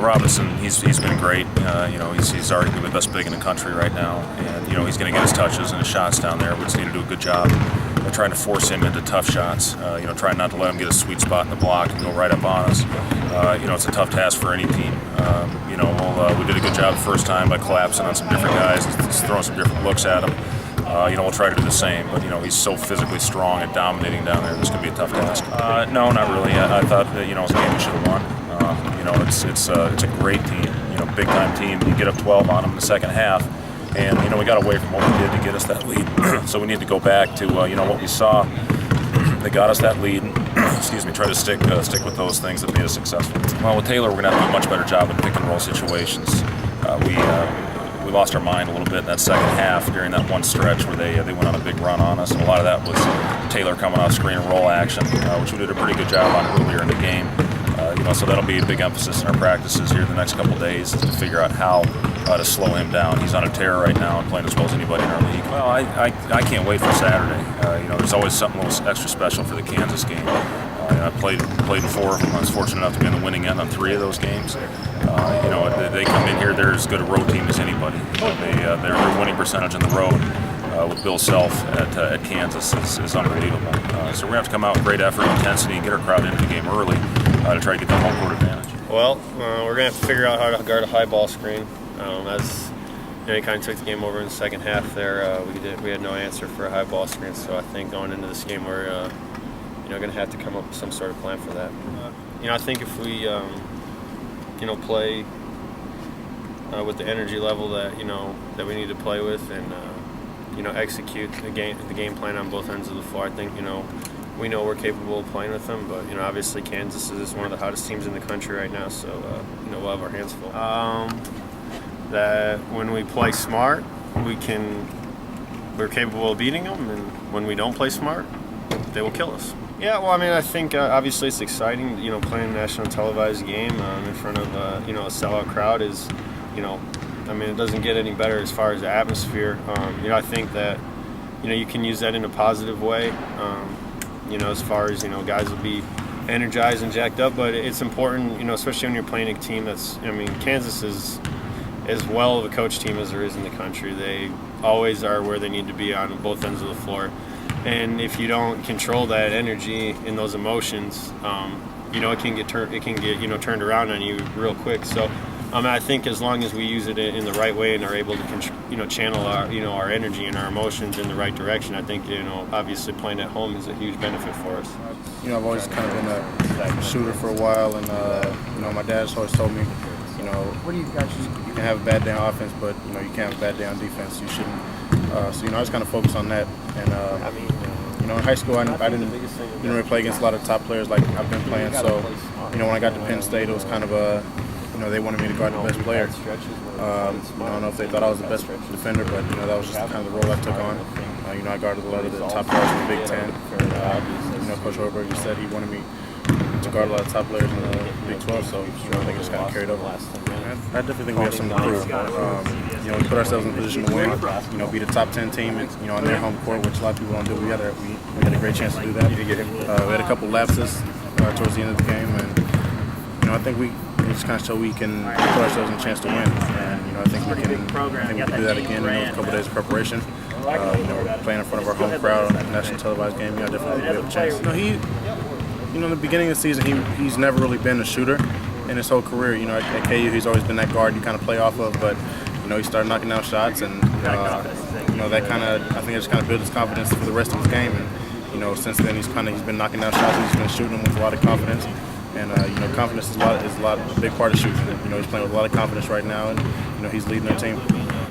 Robinson, he's been great. He's arguably the best big in the country right now, and he's going to get his touches and his shots down there. We just need to do a good job of trying to force him into tough shots. Trying not to let him get a sweet spot in the block and go right up on us. It's a tough task for any team. We did a good job the first time by collapsing on some different guys, just throwing some different looks at him. We'll try to do the same, but he's so physically strong and dominating down there. This is going to be a tough task. No, not really. I thought that it was a game we should have won. It's a great team, big time team. You get up 12 on them in the second half, and we got away from what we did to get us that lead. So we need to go back to what we saw that got us that lead. Try to stick with those things that made us successful. Well, with Taylor, we're going to have to do a much better job in pick and roll situations. We lost our mind a little bit in that second half during that one stretch where they went on a big run on us, and a lot of that was Taylor coming off screen and roll action, which we did a pretty good job on earlier in the game. So that'll be a big emphasis in our practices here the next couple of days, is to figure out how to slow him down. He's on a tear right now and playing as well as anybody in our league. Well, I can't wait for Saturday. There's always something a little extra special for the Kansas game. I played in 4 of them. I was fortunate enough to be on the winning end on 3 of those games. They come in here, they're as good a road team as anybody. Their winning percentage on the road with Bill Self at Kansas is unbelievable. So we're going to have to come out with great effort, intensity, and get our crowd into the game early to try to get that home court advantage. Well, we're going to have to figure out how to guard a high ball screen. As he kind of took the game over in the second half there, we had no answer for a high ball screen. So I think going into this game, we're going to have to come up with some sort of plan for that. I think if we play with the energy level that that we need to play with, and execute the game plan on both ends of the floor, I think we know we're capable of playing with them. But obviously Kansas is one of the hottest teams in the country right now, so we'll have our hands full. That when we play smart, we're capable of beating them, and when we don't play smart, they will kill us. Yeah, well, I think obviously it's exciting. Playing a national televised game in front of a sellout crowd is, it doesn't get any better as far as the atmosphere. I think that you can use that in a positive way. As far as guys will be energized and jacked up, but it's important, especially when you're playing a team that's. Kansas is as well of a coach team as there is in the country. They always are where they need to be on both ends of the floor. And if you don't control that energy and those emotions, it can get turned around on you real quick. So, I think as long as we use it in the right way and are able to, channel our energy and our emotions in the right direction, I think obviously playing at home is a huge benefit for us. I've always kind of been a shooter for a while, and my dad's always told me, you can have a bad day on offense, but you can't have a bad day on defense. You shouldn't. So I just kind of focus on that, and in high school I didn't really play against a lot of top players like I've been playing. So when I got to Penn State, it was kind of they wanted me to guard the best player. I don't know if they thought I was the best defender, but that was just kind of the role I took on. I guarded a lot of the top players in the Big Ten. Coach Hoiberg just said he wanted me to guard a lot of top players in the Big 12, so I think it just kind of carried over. I definitely think we have something to prove. We put ourselves in a position to win. Be the top 10 team, on their home court, which a lot of people don't do. We had a great chance to do that. We had a couple lapses towards the end of the game, and I think we just kind of show we can put ourselves in a chance to win. And I think we can do that again in those couple days of preparation. We're playing in front of our home crowd on a national televised game. I definitely have a chance. In the beginning of the season, he's never really been a shooter in his whole career. At KU, he's always been that guard you kind of play off of, but he started knocking down shots, and that kind of, I think, it just kind of built his confidence for the rest of his game. And since then, he's been knocking down shots. He's been shooting them with a lot of confidence, and confidence is a big part of shooting. He's playing with a lot of confidence right now, and he's leading their team.